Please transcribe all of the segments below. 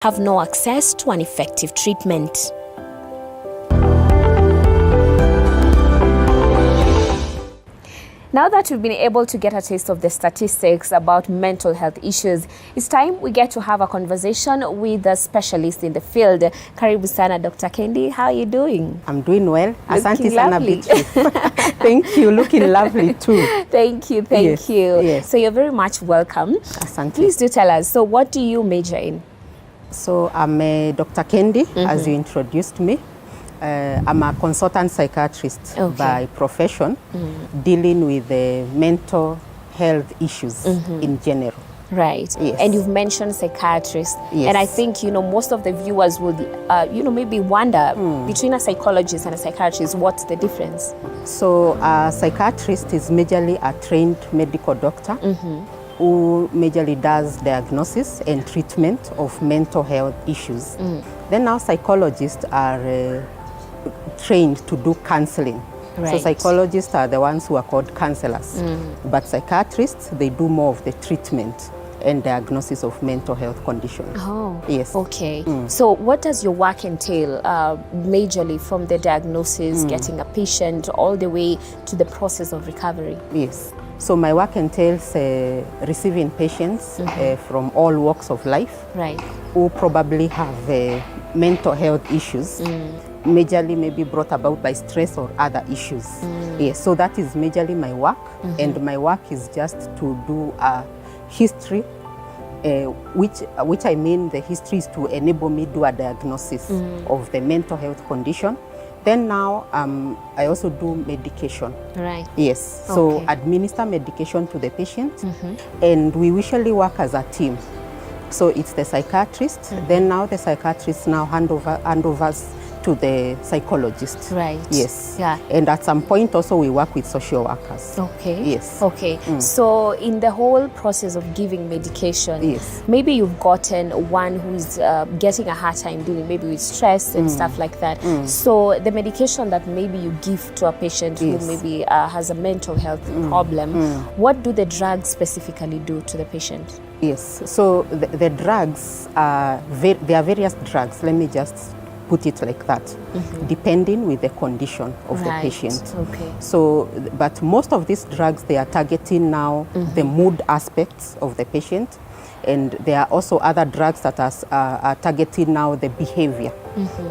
have no access to an effective treatment. Now that we've been able to get a taste of the statistics about mental health issues, it's time we get to have a conversation with a specialist in the field. Karibu sana, Dr. Kendi. How are you doing? I'm doing well. Asante sana, Beatrice. Thank you. Looking lovely too. Thank you. Thank you. Yes. So you're very much welcome. Asante. Please do tell us, so what do you major in? So I'm Dr. Kendi, as you introduced me. I'm a consultant psychiatrist by profession, dealing with mental health issues in general. Right. Yes. And you've mentioned psychiatrist. Yes. And I think, most of the viewers would, maybe wonder between a psychologist and a psychiatrist, what's the difference? So a psychiatrist is majorly a trained medical doctor who majorly does diagnosis and treatment of mental health issues. Then now psychologists are trained to do counseling. Right. So psychologists are the ones who are called counselors. But psychiatrists, they do more of the treatment and diagnosis of mental health conditions. Oh, yes. Okay. So what does your work entail, majorly from the diagnosis, getting a patient, all the way to the process of recovery? Yes. So my work entails receiving patients from all walks of life, right, who probably have mental health issues, majorly maybe brought about by stress or other issues. Yes, so that is majorly my work, and my work is just to do a history, which I mean the history is to enable me do a diagnosis of the mental health condition. Then now I also do medication. Right. Yes, so administer medication to the patient, and we usually work as a team. So it's the psychiatrist, then now the psychiatrist now handovers to the psychologist. Right. Yes. Yeah. And at some point also we work with social workers. Okay. Yes. Okay. So in the whole process of giving medication, yes, maybe you've gotten one who's getting a hard time dealing maybe with stress and stuff like that. So the medication that maybe you give to a patient who maybe has a mental health problem, what do the drugs specifically do to the patient? Yes. So the drugs are there are various drugs. Let me just put it like that, depending with the condition of the patient. Okay. So, but most of these drugs, they are targeting now the mood aspects of the patient, and there are also other drugs that are targeting now the behavior.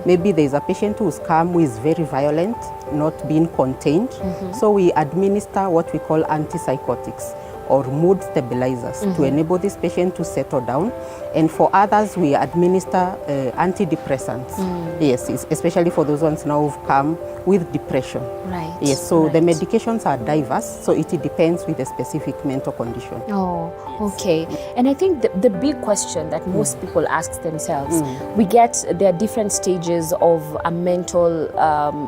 Maybe there's a patient who's calm, who is very violent, not being contained. So we administer what we call antipsychotics or mood stabilizers to enable this patient to settle down. And for others, we administer antidepressants. Yes, especially for those ones now who've come with depression. Right. Yes, so the medications are diverse, so it depends with the specific mental condition. Oh, okay. And I think the big question that most people ask themselves, we get there are different stages of a mental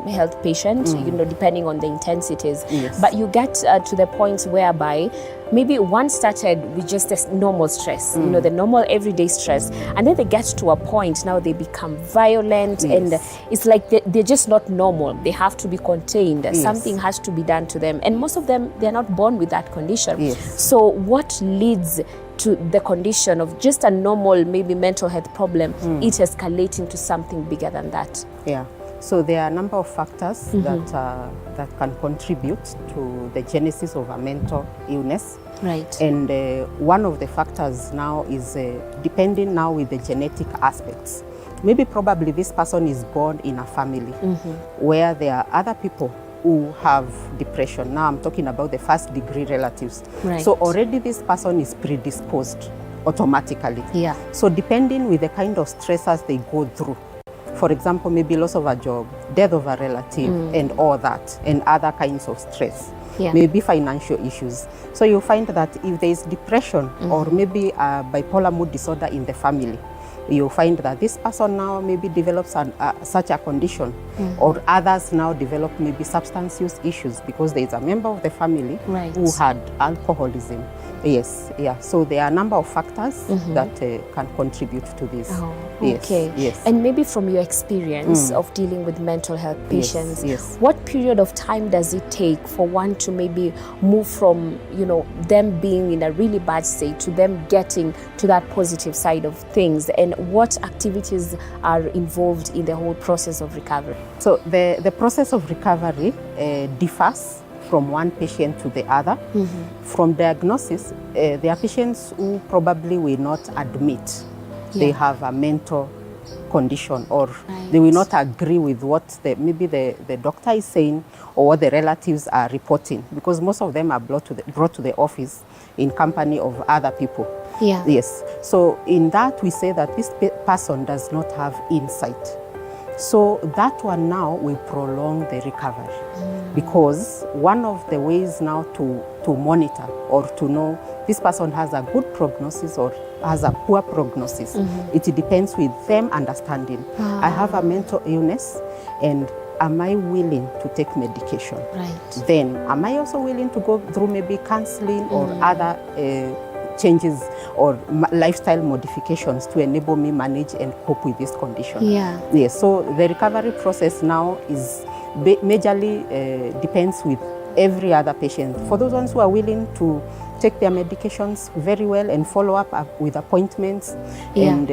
health patient, depending on the intensities. Yes. But you get to the point whereby maybe one started with just a normal stress, the normal everyday stress, and then they get to a point now they become violent, and it's like they're just not normal. They have to be contained. Something has to be done to them, and most of them, they're not born with that condition. So what leads to the condition of just a normal maybe mental health problem, it escalating to something bigger than that? Yeah. So there are a number of factors that can contribute to the genesis of a mental illness. Right. And one of the factors now is depending now with the genetic aspects. Maybe probably this person is born in a family where there are other people who have depression. Now I'm talking about the first degree relatives. Right. So already this person is predisposed automatically. Yeah. So depending with the kind of stressors they go through, for example, maybe loss of a job, death of a relative, and all that, and other kinds of stress. Maybe financial issues. So you find that if there is depression or maybe a bipolar mood disorder in the family, you find that this person now maybe develops such a condition, or others now develop maybe substance use issues because there is a member of the family who had alcoholism. Yes, yeah. So there are a number of factors that can contribute to this. Oh, okay. Yes, yes. And maybe from your experience of dealing with mental health patients, what period of time does it take for one to maybe move from, them being in a really bad state to them getting to that positive side of things? And then what activities are involved in the whole process of recovery? So the process of recovery differs from one patient to the other. From diagnosis, there are patients who probably will not admit they have a mental condition, or they will not agree with what maybe the doctor is saying or what the relatives are reporting, because most of them are brought to the office in company of other people. Yes. So in that, we say that this person does not have insight. So that one now will prolong the recovery, because one of the ways now to monitor or to know this person has a good prognosis or has a poor prognosis, it depends with them understanding. I have a mental illness, and am I willing to take medication? Right. Then am I also willing to go through maybe counseling or other changes or lifestyle modifications to enable me manage and cope with this condition? Yes. So the recovery process now is majorly depends with every other patient. For those ones who are willing to take their medications very well and follow up with appointments and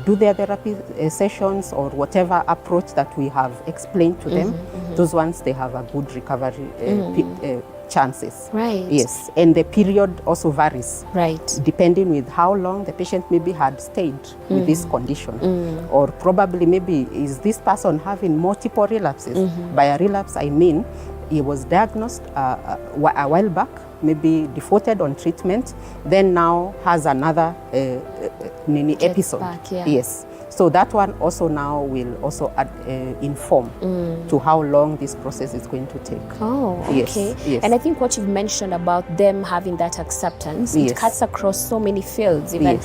do their therapy sessions or whatever approach that we have explained to them, those ones, they have a good recovery chances. Right. Yes. And the period also varies. Right. Depending with how long the patient maybe had stayed with this condition. Or probably maybe is this person having multiple relapses. By a relapse, I mean he was diagnosed a while back, maybe defaulted on treatment, then now has another episode. Back, Yes. So that one also now will also inform to how long this process is going to take. Oh, okay. Yes. And I think what you've mentioned about them having that acceptance, it cuts across so many fields, even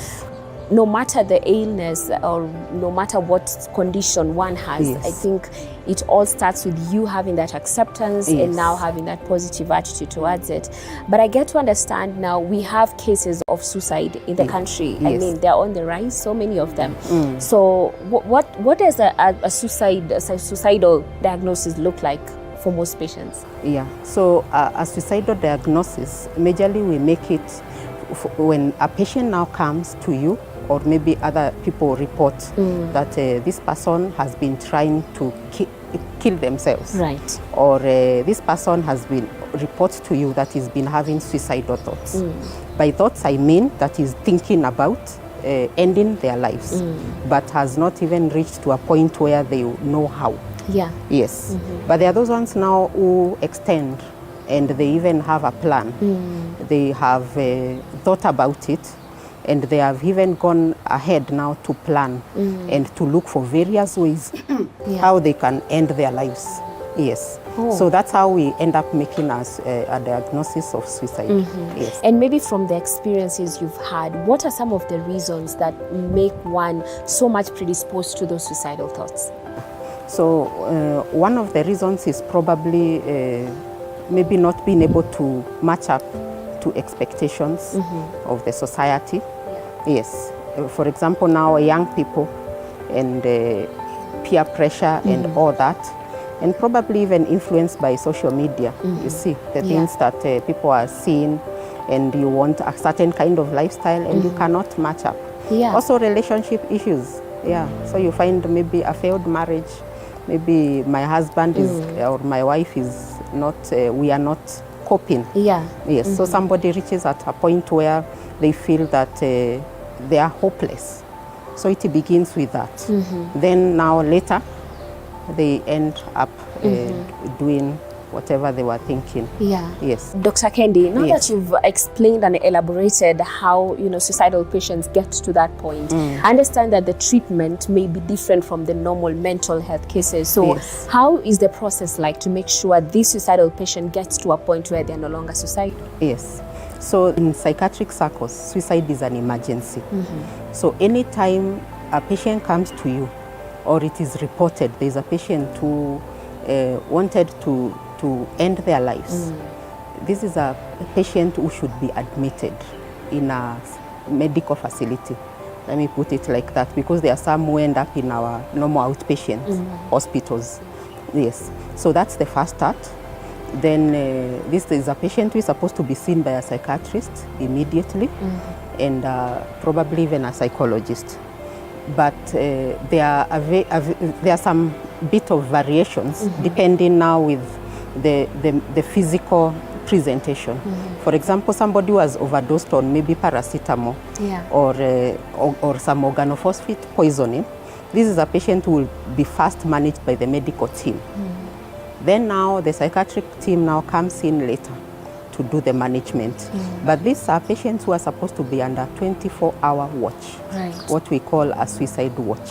no matter the illness or no matter what condition one has. I think it all starts with you having that acceptance and now having that positive attitude towards it. But I get to understand now we have cases of suicide in the country. I mean, they're on the rise, so many of them. So what does a suicidal diagnosis look like for most patients? So a suicidal diagnosis, majorly we make it when a patient now comes to you, or maybe other people report that this person has been trying to kill themselves. Right. Or this person has been report to you that he's been having suicidal thoughts. By thoughts, I mean that he's thinking about ending their lives, but has not even reached to a point where they know how. Yes. But there are those ones now who extend, and they even have a plan. They have thought about it, and they have even gone ahead now to plan and to look for various ways how they can end their lives. Yes. So that's how we end up making us a diagnosis of suicide. Yes. And maybe from the experiences you've had, what are some of the reasons that make one so much predisposed to those suicidal thoughts? So one of the reasons is probably maybe not being able to match up to expectations of the society. Yes. For example, now young people and peer pressure and all that, and probably even influenced by social media. You see, the things that people are seeing, and you want a certain kind of lifestyle and you cannot match up. Also relationship issues. So you find maybe a failed marriage, maybe my husband is or my wife is not, we are not coping. Yes. So somebody reaches at a point where they feel that they are hopeless. So it begins with that. Then now later, they end up doing whatever they were thinking. Yes. Dr. Kendi, now that you've explained and elaborated how suicidal patients get to that point, I understand that the treatment may be different from the normal mental health cases. So how is the process like to make sure this suicidal patient gets to a point where they're no longer suicidal? Yes. So in psychiatric circles, suicide is an emergency. So anytime a patient comes to you, or it is reported there's a patient who wanted to end their lives, this is a patient who should be admitted in a medical facility. Let me put it like that, because there are some who end up in our normal outpatient hospitals. Yes. So that's the first start. Then this is a patient who is supposed to be seen by a psychiatrist immediately, and probably even a psychologist. but there are some bit of variations depending now with the physical presentation. For example, somebody who has overdosed on maybe paracetamol or some organophosphate poisoning, this is a patient who will be first managed by the medical team. Then now the psychiatric team now comes in later to do the management. But these are patients who are supposed to be under 24-hour watch, what we call a suicide watch,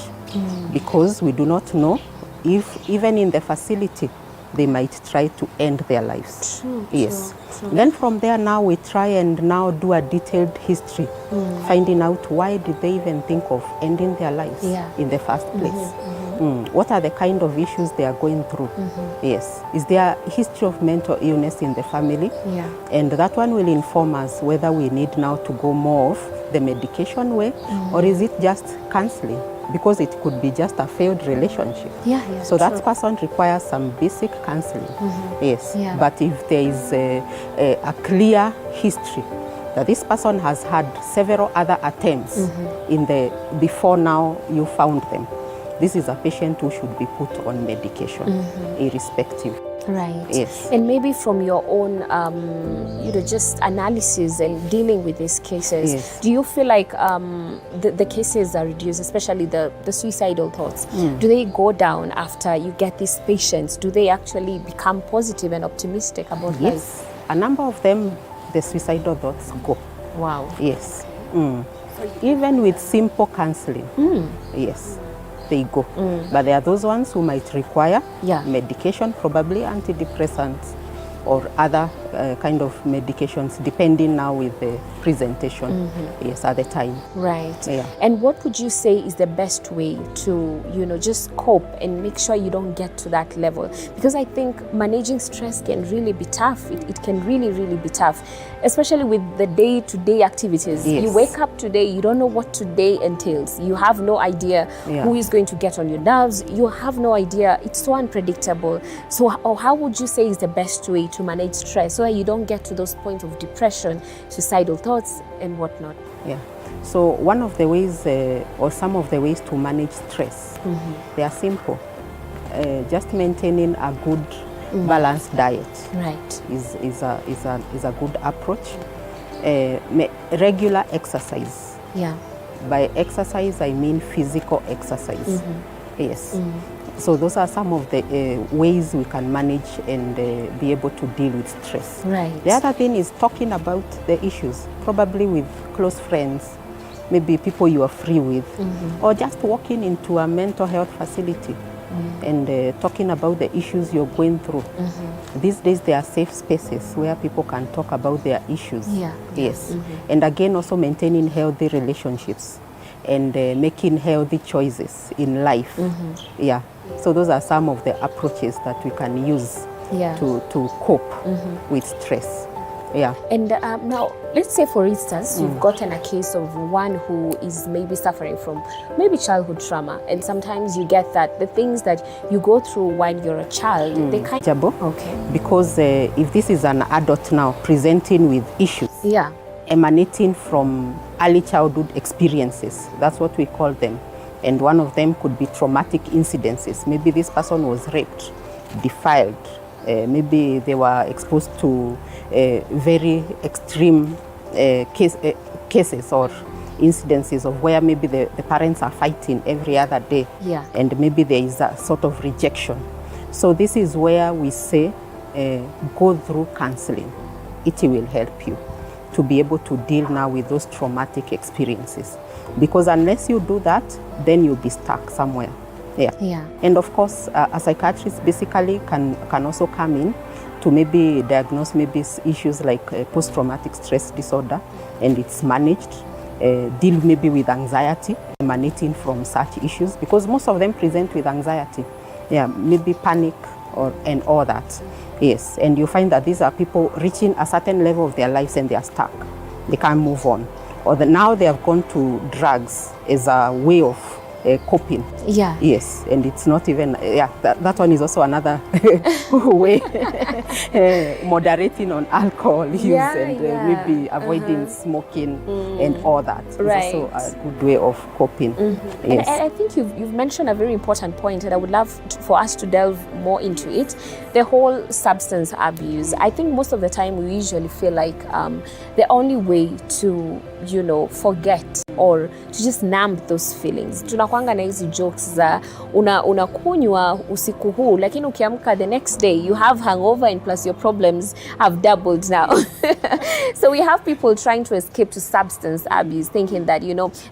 because we do not know if even in the facility they might try to end their lives. Yes. True. Then from there now we try and now do a detailed history, finding out why did they even think of ending their lives in the first place. What are the kind of issues they are going through? Yes. Is there a history of mental illness in the family? And that one will inform us whether we need now to go more of the medication way, or is it just counseling? Because it could be just a failed relationship. So that person requires some basic counseling. Yes. But if there is a clear history that this person has had several other attempts in the before now you found them, this is a patient who should be put on medication, irrespective. Right. Yes. And maybe from your own, just analysis and dealing with these cases, do you feel like the cases are reduced, especially the suicidal thoughts? Do they go down after you get these patients? Do they actually become positive and optimistic about life? A number of them, the suicidal thoughts go. Wow. Yes. Even with simple counseling. Yes. They go. But there are those ones who might require medication, probably antidepressants or other kind of medications, depending now with the presentation, at the time. Right. And what would you say is the best way to, just cope and make sure you don't get to that level? Because I think managing stress can really be tough. It can really, really be tough, especially with the day-to-day activities. You wake up today, you don't know what today entails. You have no idea who is going to get on your nerves. You have no idea. It's so unpredictable. So how would you say is the best way to manage stress so that you don't get to those points of depression, suicidal thoughts and whatnot? So one of the ways or some of the ways to manage stress, they are simple. Just maintaining a good balanced diet is a good approach. Regular exercise. By exercise I mean physical exercise. Yes. So those are some of the ways we can manage and be able to deal with stress. The other thing is talking about the issues, probably with close friends, maybe people you are free with, or just walking into a mental health facility and talking about the issues you're going through. These days there are safe spaces where people can talk about their issues. Yes. And again, also maintaining healthy relationships and making healthy choices in life. So those are some of the approaches that we can use to cope with stress. And now, let's say, for instance, you've gotten a case of one who is maybe suffering from maybe childhood trauma, and sometimes you get that the things that you go through while you're a child, they kind of... Because if this is an adult now presenting with issues emanating from early childhood experiences, that's what we call them. And one of them could be traumatic incidences. Maybe this person was raped, defiled, maybe they were exposed to very extreme cases or incidences of where maybe the parents are fighting every other day, and maybe there is a sort of rejection. So this is where we say go through counseling. It will help you to be able to deal now with those traumatic experiences, because unless you do that, then you'll be stuck somewhere. And of course, a psychiatrist basically can also come in to maybe diagnose maybe issues like post-traumatic stress disorder, and it's managed, deal maybe with anxiety emanating from such issues, because most of them present with anxiety, maybe panic and all that. Yes, and you find that these are people reaching a certain level of their lives and they are stuck. They can't move on. Or now they have gone to drugs as a way of coping. Yeah. Yes, and it's not even, that one is also another way, moderating on alcohol use and maybe avoiding smoking and all that. Right. It's also a good way of coping. Yes. And I think you've mentioned a very important point, and I would love for us to delve more into it. The whole substance abuse. I think most of the time we usually feel like the only way to, forget or to just numb those feelings. Tunakwanga na hizi jokes za unakunywa usiku huu, lakini ukiamka the next day you have hangover and plus your problems have doubled now. So we have people trying to escape to substance abuse, thinking that,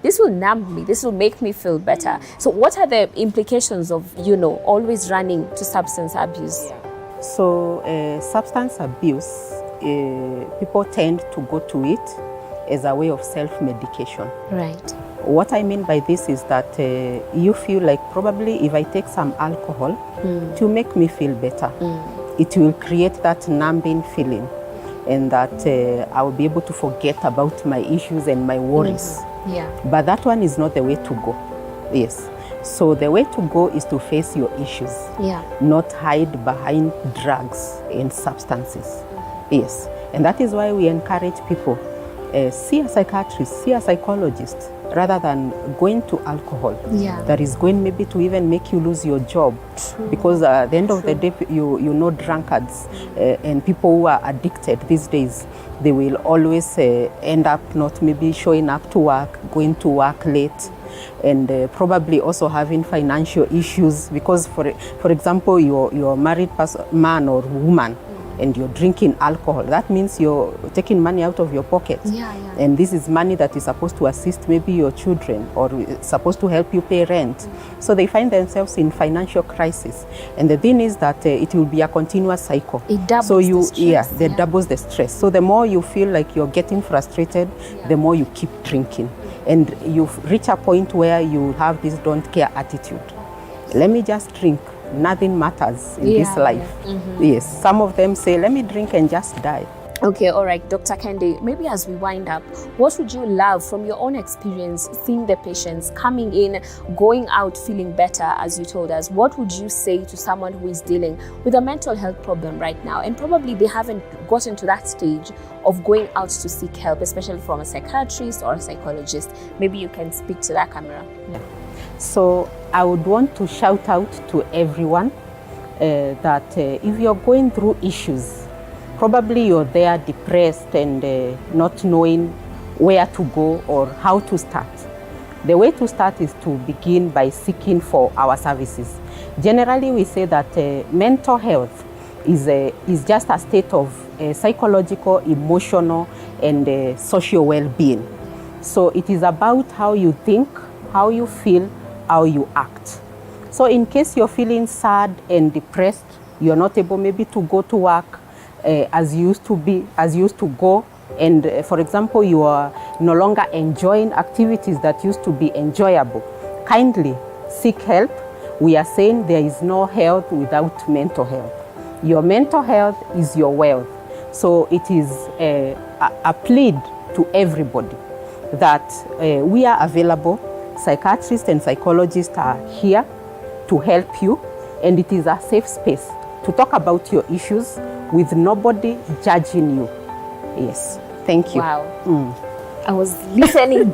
this will numb me, this will make me feel better. So what are the implications of, always running to substance abuse? So substance abuse, people tend to go to it as a way of self-medication. Right. What I mean by this is that you feel like probably if I take some alcohol to make me feel better, it will create that numbing feeling, and that I will be able to forget about my issues and my worries. Yeah. But that one is not the way to go. Yes. So the way to go is to face your issues, not hide behind drugs and substances. Yes. And that is why we encourage people, see a psychiatrist, see a psychologist, rather than going to alcohol. That is going maybe to even make you lose your job. Because at the end of the day, you know drunkards and people who are addicted these days, they will always end up not maybe showing up to work, going to work late, and probably also having financial issues. Because for example, you're a married man or woman, and you're drinking alcohol, that means you're taking money out of your pocket. And this is money that is supposed to assist maybe your children, or supposed to help you pay rent. So they find themselves in financial crisis. And the thing is that it will be a continuous cycle. It doubles the stress. That doubles the stress. So the more you feel like you're getting frustrated, the more you keep drinking. And you reach a point where you have this don't care attitude. Let me just drink. Nothing matters in this life. Yes, some of them say, let me drink and just die. Okay, all right, Dr. Kendi, maybe as we wind up, what would you love from your own experience seeing the patients coming in, going out feeling better, as you told us? What would you say to someone who is dealing with a mental health problem right now, and probably they haven't gotten to that stage of going out to seek help, especially from a psychiatrist or a psychologist? Maybe you can speak to that camera. So I would want to shout out to everyone that if you're going through issues, probably you're there depressed and not knowing where to go or how to start. The way to start is to begin by seeking for our services. Generally, we say that mental health is just a state of psychological, emotional, and social well-being. So it is about how you think, how you feel, how you act. So in case you're feeling sad and depressed, you're not able maybe to go to work as you used to go, and for example, you are no longer enjoying activities that used to be enjoyable, kindly seek help. We are saying there is no health without mental health. Your mental health is your wealth. So it is a plea to everybody that we are available. Psychiatrists and psychologists are here to help you, and it is a safe space to talk about your issues with nobody judging you. Yes, thank you. Wow. I was listening.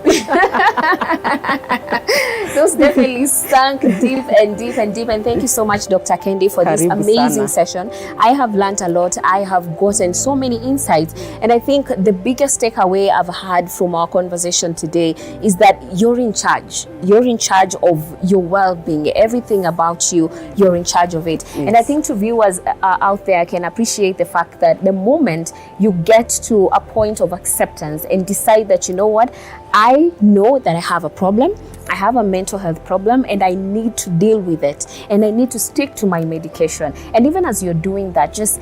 Those definitely sunk deep and deep and deep. And thank you so much, Dr. Kendi, for this amazing session. I have learned a lot. I have gotten so many insights. And I think the biggest takeaway I've had from our conversation today is that you're in charge. You're in charge of your well-being. Everything about you, you're in charge of it. Yes. And I think to viewers out there can appreciate the fact that the moment you get to a point of acceptance and decide that, you know what, I know that I have a problem, I have a mental health problem, and I need to deal with it, and I need to stick to my medication. And even as you're doing that, just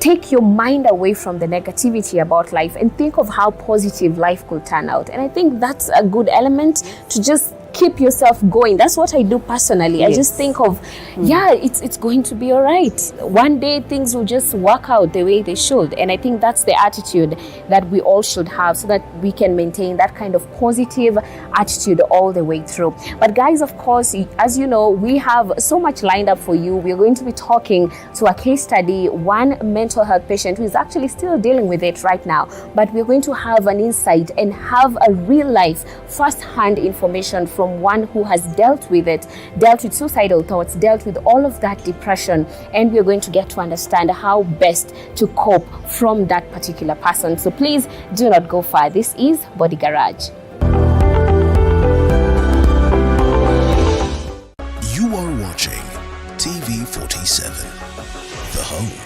take your mind away from the negativity about life and think of how positive life could turn out. And I think that's a good element to just keep yourself going. That's what I do personally. I just think of, it's going to be all right. One day things will just work out the way they should. And I think that's the attitude that we all should have, so that we can maintain that kind of positive attitude all the way through. But guys, of course, as you know, we have so much lined up for you. We're going to be talking to a case study, one mental health patient who is actually still dealing with it right now. But we're going to have an insight and have a real life, first-hand information from one who has dealt with it, dealt with suicidal thoughts, dealt with all of that depression, and we're going to get to understand how best to cope from that particular person. So please do not go far. This is Body Garage. You are watching TV 47, the home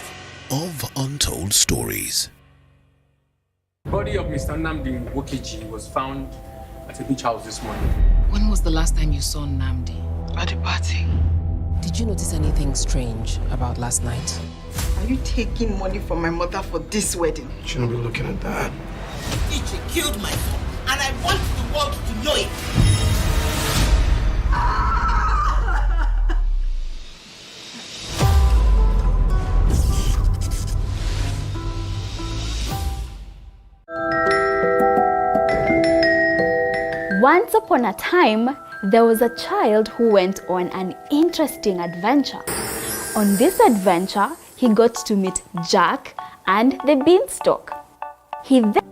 of untold stories. The body of Mr. Namdi Wokeji was found at a beach house this morning. When was the last time you saw Namdi? At the party. Did you notice anything strange about last night? Are you taking money from my mother for this wedding? You shouldn't be looking at that. She killed my son, and I want the world to know it. Once upon a time, there was a child who went on an interesting adventure. On this adventure, he got to meet Jack and the beanstalk. He then...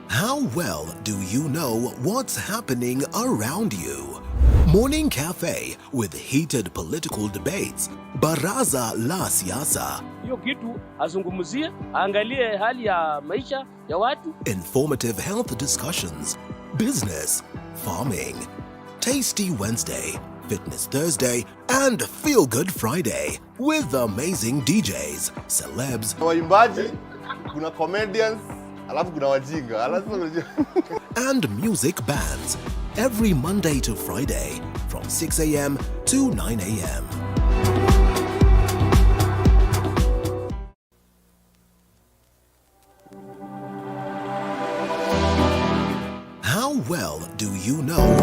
How well do you know what's happening around you? Morning Cafe with heated political debates. Baraza la Siasa. Hiyo kitu azungumzie, angalie hali ya maisha ya watu. Informative health discussions. Business, farming. Tasty Wednesday, Fitness Thursday, and Feel Good Friday with amazing DJs, celebs, waimbaji, kuna comedians, alafu kuna wajinga, and music bands every Monday to Friday from 6 a.m. to 9 a.m. How well do you know?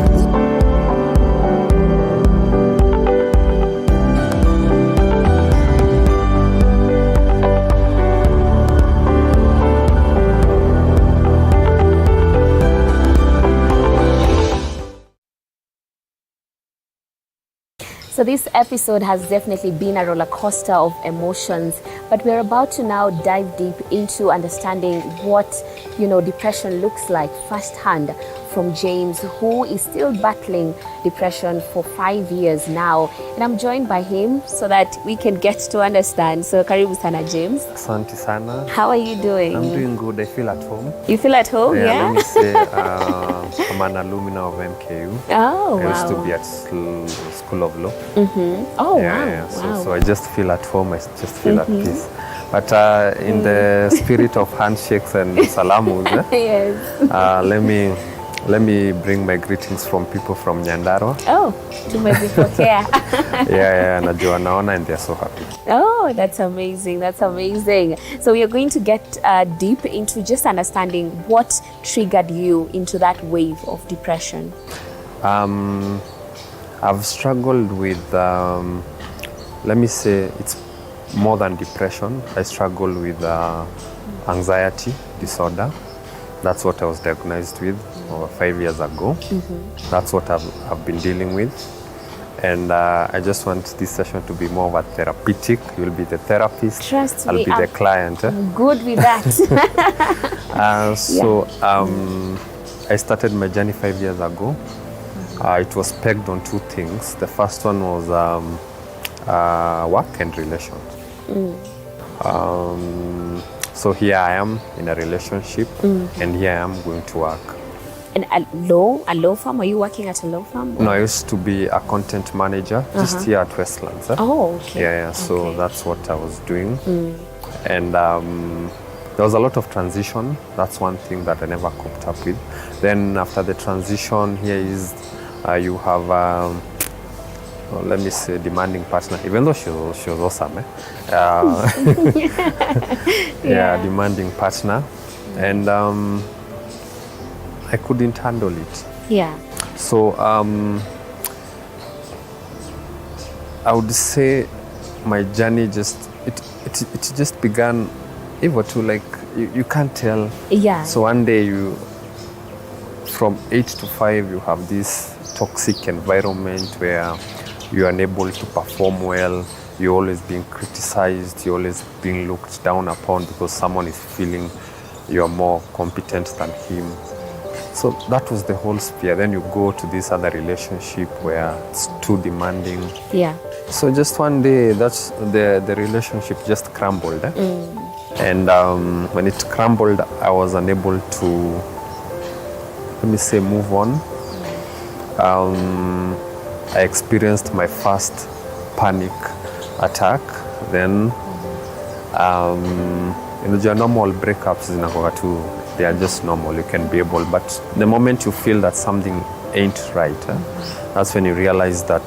So this episode has definitely been a roller coaster of emotions, but we're about to now dive deep into understanding what, depression looks like firsthand from James, who is still battling depression for 5 years now. And I'm joined by him so that we can get to understand. So karibu sana, James. Asante sana. How are you doing? I'm doing good. I feel at home. You feel at home, yeah? Let me say, I'm an alumna of MKU. Oh, wow. I used to be at School of Law. Mm-hmm. Oh, yeah, wow. Yeah. So I just feel at home. I just feel at peace. But in the spirit of handshakes and salamus, yes. Let me bring my greetings from people from Nyandarua. Oh, tumezipokea. Yeah, najua naona, and they're so happy. Oh, that's amazing. That's amazing. So we are going to get deep into just understanding what triggered you into that wave of depression. I've struggled with, let me say, it's more than depression. I struggle with anxiety disorder. That's what I was diagnosed with 5 years ago. Mm-hmm. That's what I've been dealing with. And I just want this session to be more of a therapeutic. You'll be the therapist. Trust I'll me, be the client. I'm good with that. I started my journey 5 years ago. It was pegged on two things. The first one was work and relations. So here I am in a relationship, and here I am going to work. And a law firm? Are you working at a law firm? No, I used to be a content manager just here at Westlands. Oh, okay. Yeah. So that's what I was doing. And there was a lot of transition. That's one thing that I never coped up with. Then after the transition, here is you have, let me say, demanding partner. Even though she was awesome, yeah, demanding partner. And I couldn't handle it. Yeah. So I would say my journey just it just began even to like you can't tell. Yeah. So one day from 8 to 5 you have this toxic environment where you are unable to perform well. You're always being criticized. You're always being looked down upon because someone is feeling you're more competent than him. So that was the whole sphere. Then you go to this other relationship where it's too demanding. Yeah. So just one day, that's the relationship just crumbled. And when it crumbled, I was unable to, let me say, move on. I experienced my first panic attack. Then, your normal breakups they are just normal. You can be able, but the moment you feel that something ain't right, that's when you realize that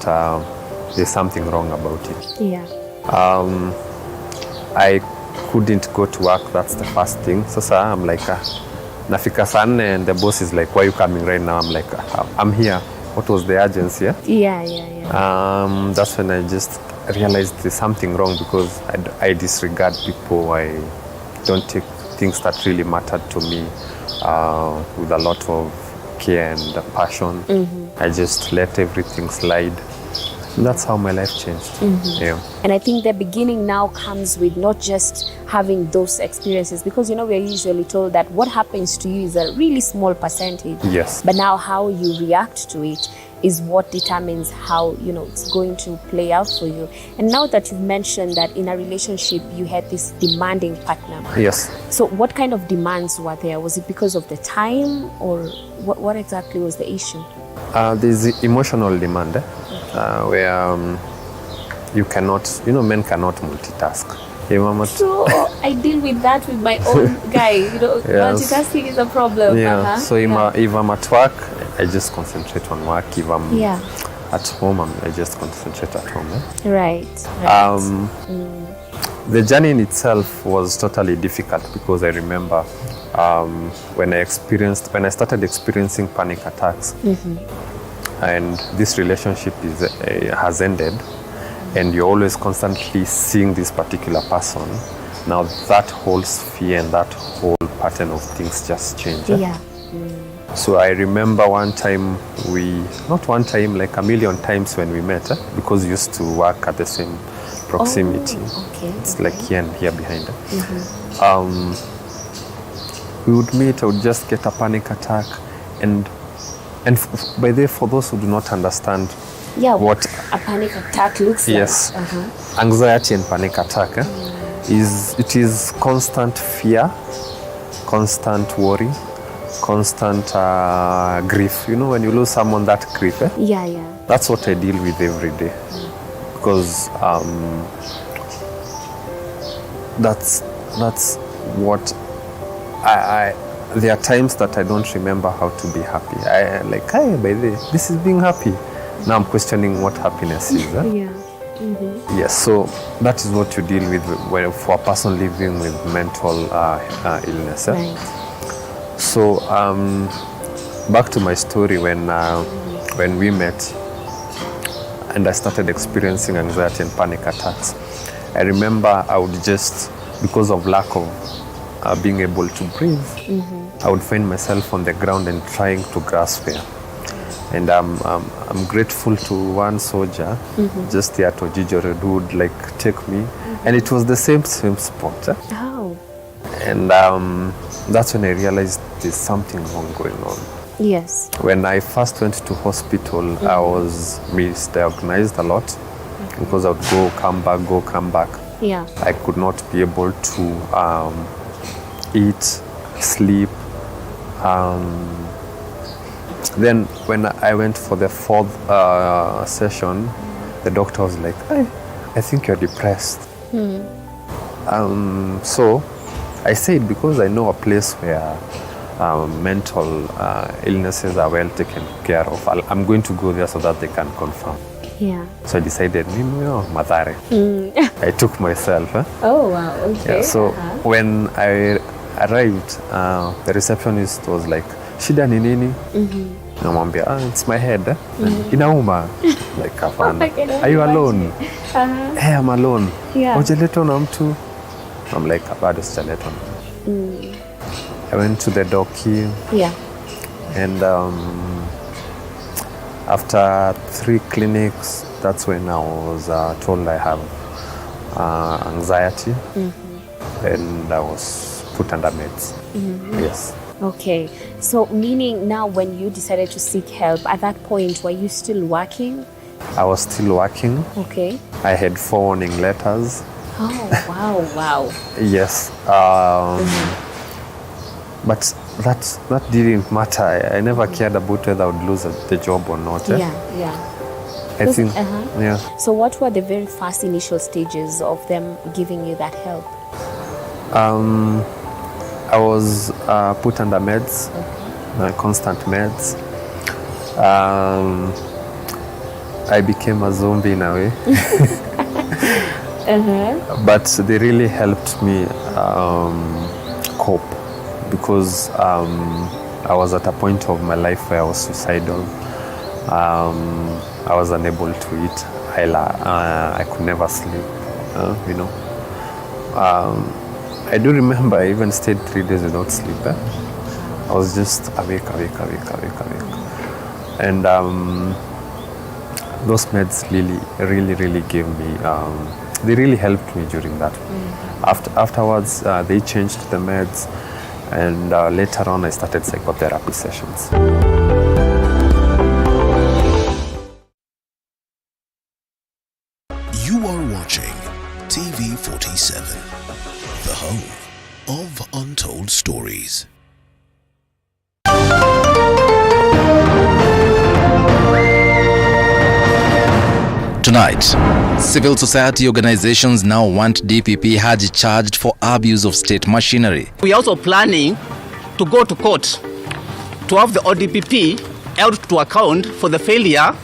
there's something wrong about it. Yeah. I couldn't go to work. That's the first thing. So I'm like, nafika saa 4 and the boss is like, why are you coming right now? I'm like, I'm here. What was the urgency? Yeah. That's when I just realized there's something wrong because I disregard people. I don't take things that really mattered to me with a lot of care and passion. I just let everything slide. And that's how my life changed. Yeah. And I think the beginning now comes with not just having those experiences, because we're usually told that what happens to you is a really small percentage. Yes. But now how you react to it is what determines how it's going to play out for you. And now that you've mentioned that in a relationship you had this demanding partner. Yes. So what kind of demands were there? Was it because of the time, or what exactly was the issue? There's emotional demand where you cannot, men cannot multitask. So I deal with that with my own guy. Multitasking is a problem. Yeah. So if I'm at work, I just concentrate on work. If I'm at home, I just concentrate at home. Right. The journey in itself was totally difficult because I remember when I started experiencing panic attacks, and this relationship has ended, and you're always constantly seeing this particular person. Now that whole sphere and that whole pattern of things just changed. Yeah. So I remember one time not one time, like a million times when we met, because we used to work at the same proximity. It's like here and here behind. We would meet, I would just get a panic attack, and by the way, for those who do not understand what a panic attack looks like. Yes. Anxiety and panic attack it is constant fear, constant worry, constant grief. When you lose someone, that grief. That's what I deal with every day, because that's what there are times that I don't remember how to be happy. I like, hey, by the way, this is being happy. Now I'm questioning what happiness is. Yes, so that is what you deal with for a person living with mental illness. Right. So back to my story, when we met and I started experiencing anxiety and panic attacks, I remember I would just, because of lack of being able to breathe, I would find myself on the ground and trying to grasp air. And I'm grateful to one soldier just here at Ojijore who would like take me, and it was the same spot. Oh. And that's when I realized there's something wrong going on. Yes. When I first went to hospital, I was misdiagnosed a lot because I would go, come back. Yeah. I could not be able to eat, sleep. Then when I went for the 4th session, the doctor was like, hey, I think you're depressed. So I said, because I know a place where mental illnesses are well taken care of, I'm going to go there so that they can confirm. Yeah. So I decided, Mathare. I took myself. Oh, wow, okay. Yeah, so when I arrived, the receptionist was like, shida ni nini? Namwambia, it's my head. Inauma. Like, hapana. Are you alone? Hey, I'm alone. Hujaletwa na mtu? I'm like, bado sijaletwa. I went to the doki. And after 3 clinics, that's when I was told I have anxiety. And I was put under meds. Yes. Okay. So meaning now when you decided to seek help, at that point, were you still working? I was still working. Okay. I had 4 warning letters. Oh, wow. Yes. But that didn't matter. I never cared about whether I would lose the job or not. Yeah. I think, yeah. So what were the very first initial stages of them giving you that help? I was put under meds, constant meds. I became a zombie in a way. But they really helped me cope because I was at a point of my life where I was suicidal. I was unable to eat. I could never sleep, you know. I do remember I even stayed 3 days without sleep. I was just awake. And those meds really gave me, they really helped me during that. Afterwards, they changed the meds, and later on I started psychotherapy sessions. You are watching TV 47, the home of untold stories. Tonight, civil society organizations now want DPP Haji charged for abuse of state machinery. We are also planning to go to court to have the ODPP held to account for the failure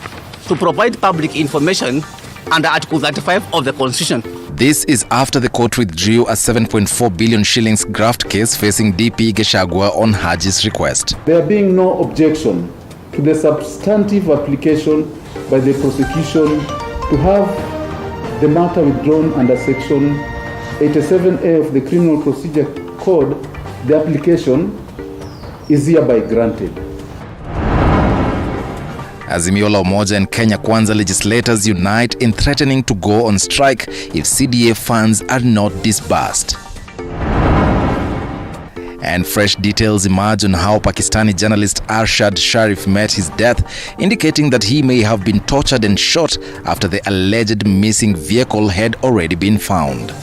to provide public information under Article 35 of the Constitution. This is after the court withdrew a 7.4 billion shillings graft case facing DP Gachagua on Haji's request. There being no objection to the substantive application by the prosecution to have the matter withdrawn under Section 87A of the Criminal Procedure Code, the application is hereby granted. Azimio la Umoja and Kenya Kwanza legislators unite in threatening to go on strike if CDA funds are not disbursed. And fresh details emerge on how Pakistani journalist Arshad Sharif met his death, indicating that he may have been tortured and shot after the alleged missing vehicle had already been found.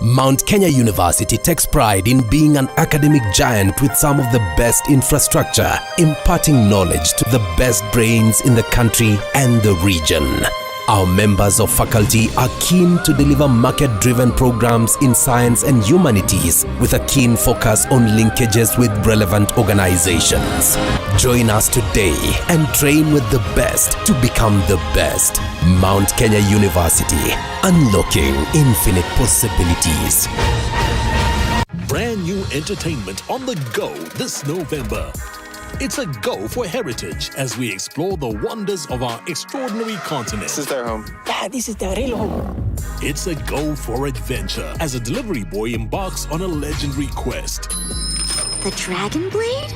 Mount Kenya University takes pride in being an academic giant with some of the best infrastructure, imparting knowledge to the best brains in the country and the region. Our members of faculty are keen to deliver market-driven programs in science and humanities with a keen focus on linkages with relevant organizations. Join us today and train with the best to become the best. Mount Kenya University, unlocking infinite possibilities. Brand new entertainment on the go this November. It's a go for heritage as we explore the wonders of our extraordinary continent. This is their home. Dad, this is their real home. It's a go for adventure as a delivery boy embarks on a legendary quest. The Dragon Blade?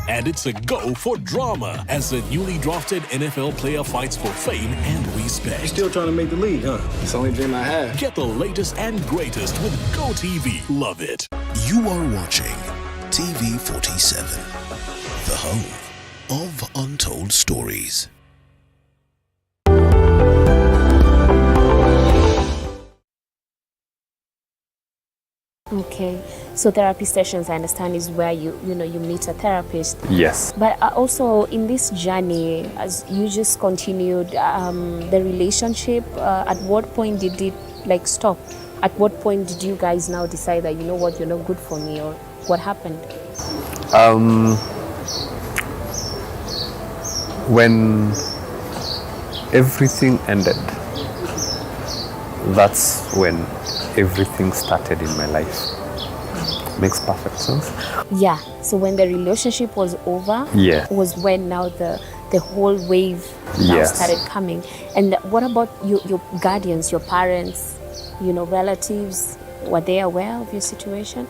And it's a go for drama as the newly drafted NFL player fights for fame and respect. You're still trying to make the league, huh? It's the only dream I have. Get the latest and greatest with GOtv. Love it. You are watching TV 47, the home of untold stories. Okay, so therapy sessions, I understand, is where you meet a therapist. Yes. But also in this journey, as you just continued the relationship, at what point did it stop? At what point did you guys now decide that, you know what, you're not good for me, or what happened? When everything ended, that's when everything started in my life. Makes perfect sense. Yeah. So when the relationship was over, Yeah. was when now the whole wave now Yes. started coming. And what about your guardians, your parents, relatives? Were they aware of your situation?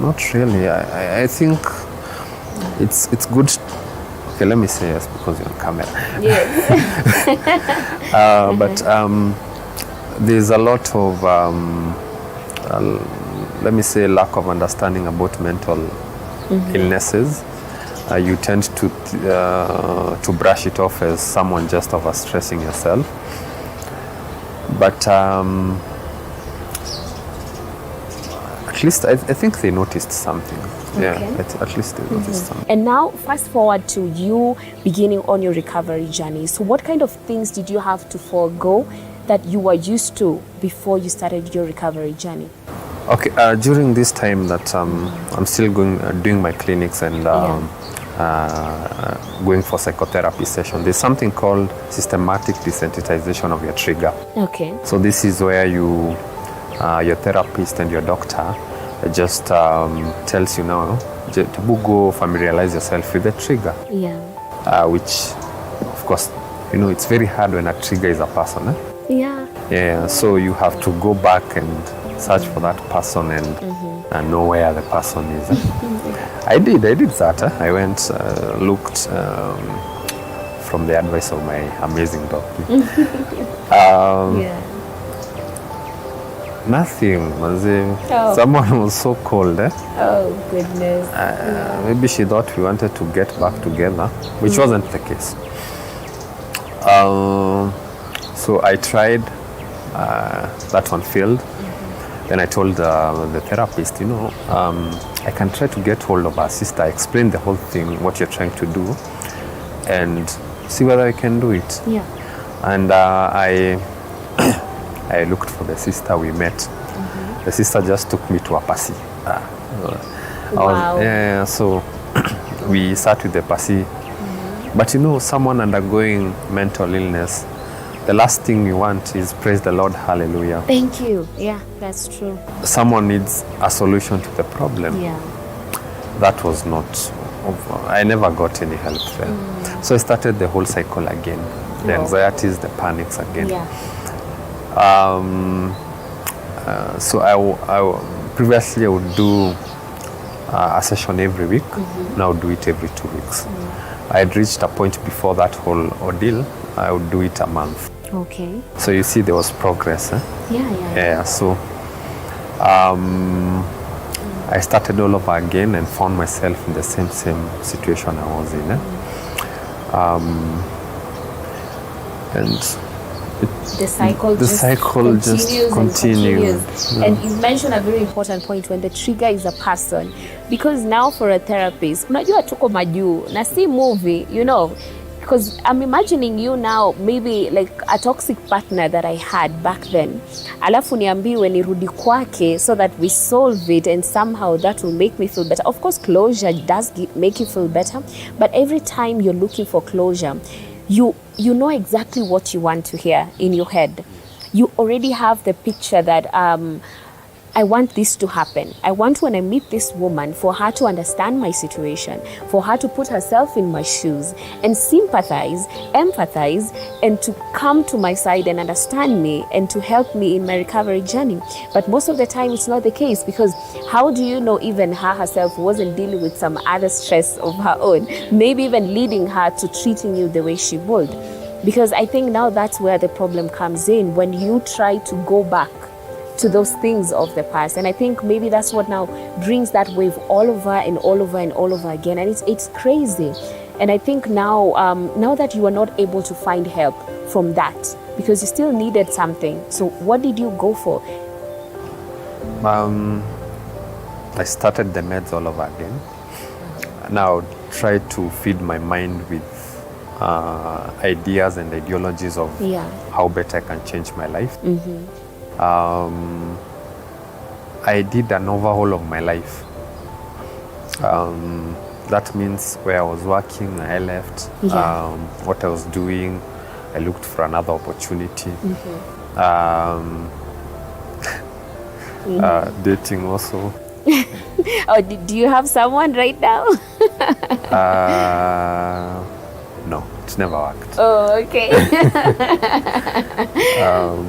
Not really. I think it's good. Okay, let me say yes because you're on camera. Yes. But there's a lot of let me say lack of understanding about mental illnesses. You tend to brush it off as someone just overstressing yourself. But at least I think they noticed something. Yeah, at least they noticed something. And now, fast forward to you beginning on your recovery journey. So what kind of things did you have to forego that you were used to before you started your recovery journey? Okay, during this time that I'm still doing my clinics and going for psychotherapy session, there's something called systematic desensitization of your trigger. Okay. So this is where your therapist and your doctor just tells you now to go familiarize yourself with the trigger. Yeah. Which, of course, it's very hard when a trigger is a person. Yeah. Yeah. So you have to go back and search for that person and know where the person is. I did that. I went, looked from the advice of my amazing doctor. Nothing. Someone was so cold. Oh, goodness. Maybe she thought we wanted to get back together, which wasn't the case. So I tried. That one failed. Then I told the therapist, I can try to get hold of her sister, explain the whole thing, what you're trying to do, and see whether I can do it. Yeah. And I looked for the sister, we met. The sister just took me to a Pasi. Wow. So we sat with the Pasi. But someone undergoing mental illness, the last thing you want is praise the Lord, hallelujah. Thank you. Yeah, that's true. Someone needs a solution to the problem. Yeah. That was not, I never got any help there. So I started the whole cycle again. The anxieties, the panics again. Yeah. So previously I would do a session every week. Now I would do it every 2 weeks. I had reached a point before that whole ordeal, I would do it a month. Okay. So you see there was progress. Yeah. So I started all over again and found myself in the same situation I was in. And the cycle just continues. Yeah. And you mentioned a very important point when the trigger is a person, because now for a therapist, unajua tuko majuu na si movie, because I'm imagining you now maybe like a toxic partner that I had back then, alafu niambiwe nirudi kwake so that we solve it and somehow that will make me feel better. Of course closure does make you feel better, but every time you're looking for closure, you know exactly what you want to hear in your head. You already have the picture that I want this to happen. I want when I meet this woman for her to understand my situation, for her to put herself in my shoes and sympathize, empathize, and to come to my side and understand me and to help me in my recovery journey. But most of the time it's not the case, because how do you know even her herself wasn't dealing with some other stress of her own, maybe even leading her to treating you the way she would? Because I think now that's where the problem comes in, when you try to go back to those things of the past. And I think maybe that's what now brings that wave all over and all over and all over again. And it's crazy. And I think now that you are not able to find help from that, because you still needed something. So what did you go for? I started the meds all over again. Now try to feed my mind with ideas and ideologies of how better I can change my life. I did an overhaul of my life. That means where I was working, I left. What I was doing, I looked for another opportunity. Dating also. Oh, do you have someone right now? No, it's never worked. Oh, okay.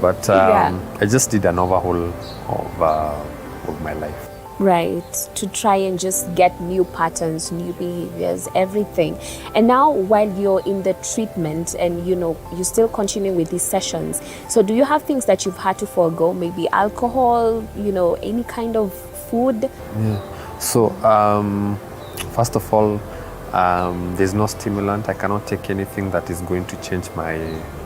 But Yeah. I just did an overhaul of my life. Right, to try and just get new patterns, new behaviors, everything. And now while you're in the treatment and you still continue with these sessions, so do you have things that you've had to forego, maybe alcohol, any kind of food? Yeah. So first of all, there's no stimulant. I cannot take anything that is going to change my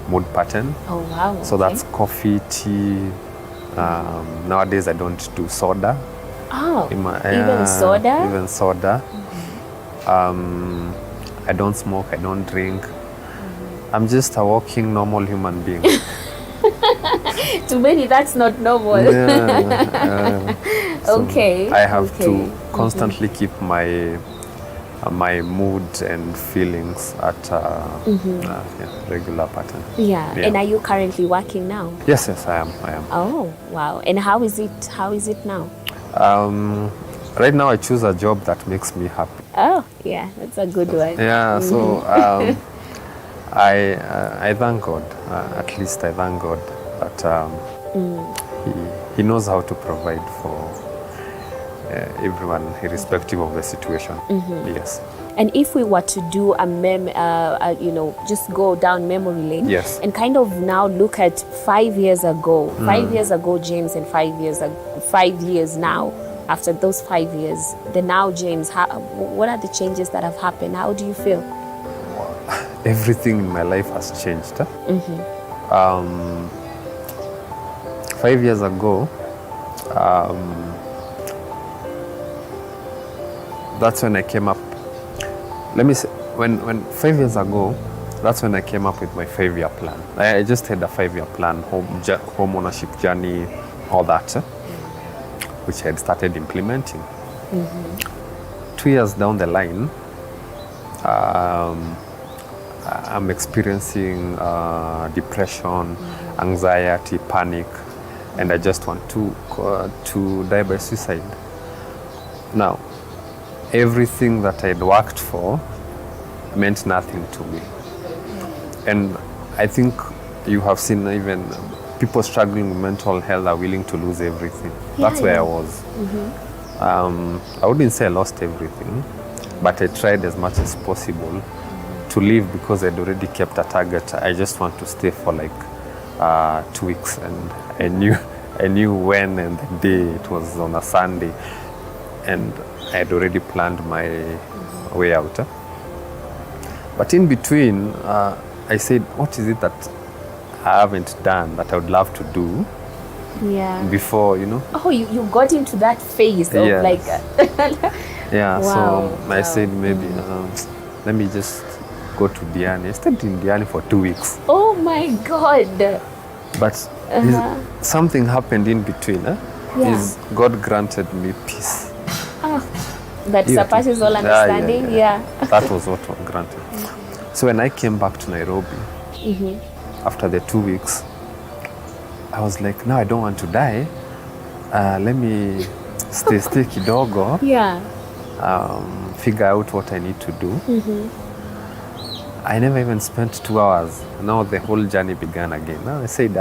mood pattern. Oh wow. So okay. that's coffee, tea. Nowadays I don't do soda. Oh, even soda? Even soda. I don't smoke, I don't drink. I'm just a walking normal human being. To many, that's not normal. Yeah, so okay. I have to constantly keep my mood and feelings at regular pattern. Yeah. And are you currently working now? Yes, I am. Oh, wow. And how is it now? Right now I choose a job that makes me happy. Oh, yeah, that's a good one. Yeah, so I thank God. At least I thank God that he knows how to provide for everyone, irrespective of the situation. Yes. And if we were to do just go down memory lane, yes, and kind of now look at 5 years ago, 5 years ago, James, and 5 years now. After those 5 years, the now James, what are the changes that have happened? How do you feel? Everything in my life has changed. 5 years ago, that's when I came up. Let me say, when 5 years ago, that's when I came up with my 5-year plan. I just had a 5-year plan, home ownership journey, all that, which I had started implementing. 2 years down the line, I'm experiencing depression, anxiety, panic, and I just want to die by suicide. Now, everything that I'd worked for meant nothing to me. And I think you have seen even people struggling with mental health are willing to lose everything. That's where I was. I wouldn't say I lost everything, but I tried as much as possible to leave because I'd already kept a target. I just want to stay for like 2 weeks, and I knew when and the day. It was on a Sunday, and I had already planned my way out. But in between, I said, what is it that I haven't done that I would love to do before, Oh, you got into that phase of Yes. like... Yeah, Wow. so I said maybe let me just go to Diani. I stayed in Diani for 2 weeks. Oh my God. But something happened in between. Is God granted me peace. That surpasses all understanding. Yeah. That was what was granted. So when I came back to Nairobi, after the 2 weeks, I was like, no, I don't want to die. Let me stay kidogo. Yeah. Figure out what I need to do. I never even spent 2 hours. Now the whole journey began again. Now I said,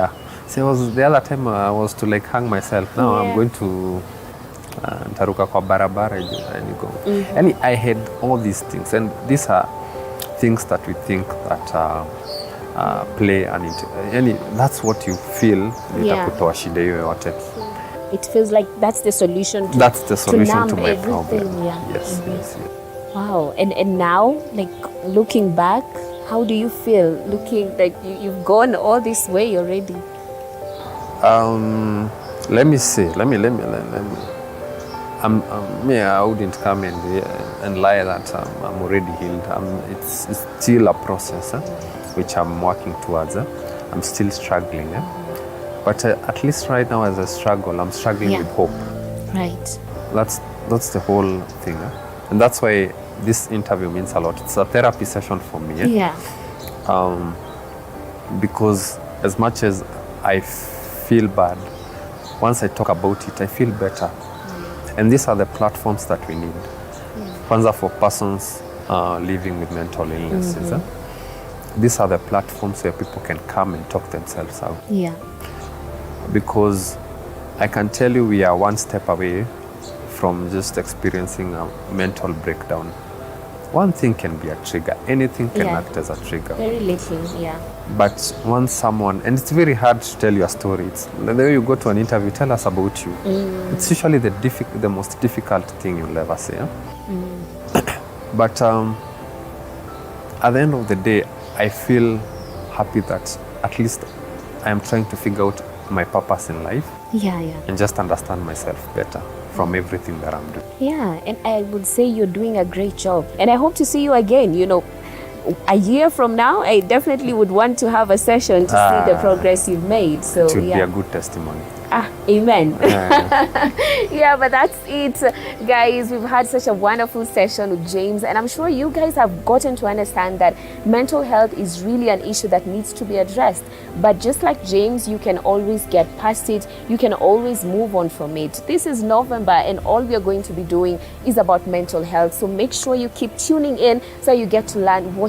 was the other time I was to like hang myself. Now I'm going to taruka kwa barabara and go. And I had all these things, and these are things that we think that play and that's what you feel. Itakutoa shida hiyo yote. It feels like that's the solution to, that's the solution to my everything. problem. Yeah. Yes, yes. Wow. And now, like looking back, how do you feel? Looking like you've gone all this way already. Let me see. Let me. I wouldn't come and lie that I'm already healed. It's still a process, which I'm working towards. I'm still struggling. But at least right now, as I struggle, I'm struggling with hope. Right. That's the whole thing. And that's why this interview means a lot. It's a therapy session for me. Yeah. because as much as I feel bad, once I talk about it, I feel better. And these are the platforms that we need. Kwanza for persons living with mental illnesses. These are the platforms where people can come and talk themselves out. Yeah. Because I can tell you we are one step away from just experiencing a mental breakdown. One thing can be a trigger. Anything can act as a trigger. Very little, yeah. But once someone, and it's very hard to tell your story. It's the way you go to an interview, tell us about you. It's usually the most difficult thing you'll ever say. But at the end of the day, I feel happy that at least I am trying to figure out my purpose in life. Yeah. And just understand myself better from everything that I'm doing. Yeah, and I would say you're doing a great job. And I hope to see you again, a year from now. I definitely would want to have a session to see the progress you've made. So it would be a good testimony. Amen. Yeah, but that's it, guys. We've had such a wonderful session with James, and I'm sure you guys have gotten to understand that mental health is really an issue that needs to be addressed. But just like James, you can always get past it. You can always move on from it. This is November, and all we are going to be doing is about mental health. So make sure you keep tuning in so you get to learn what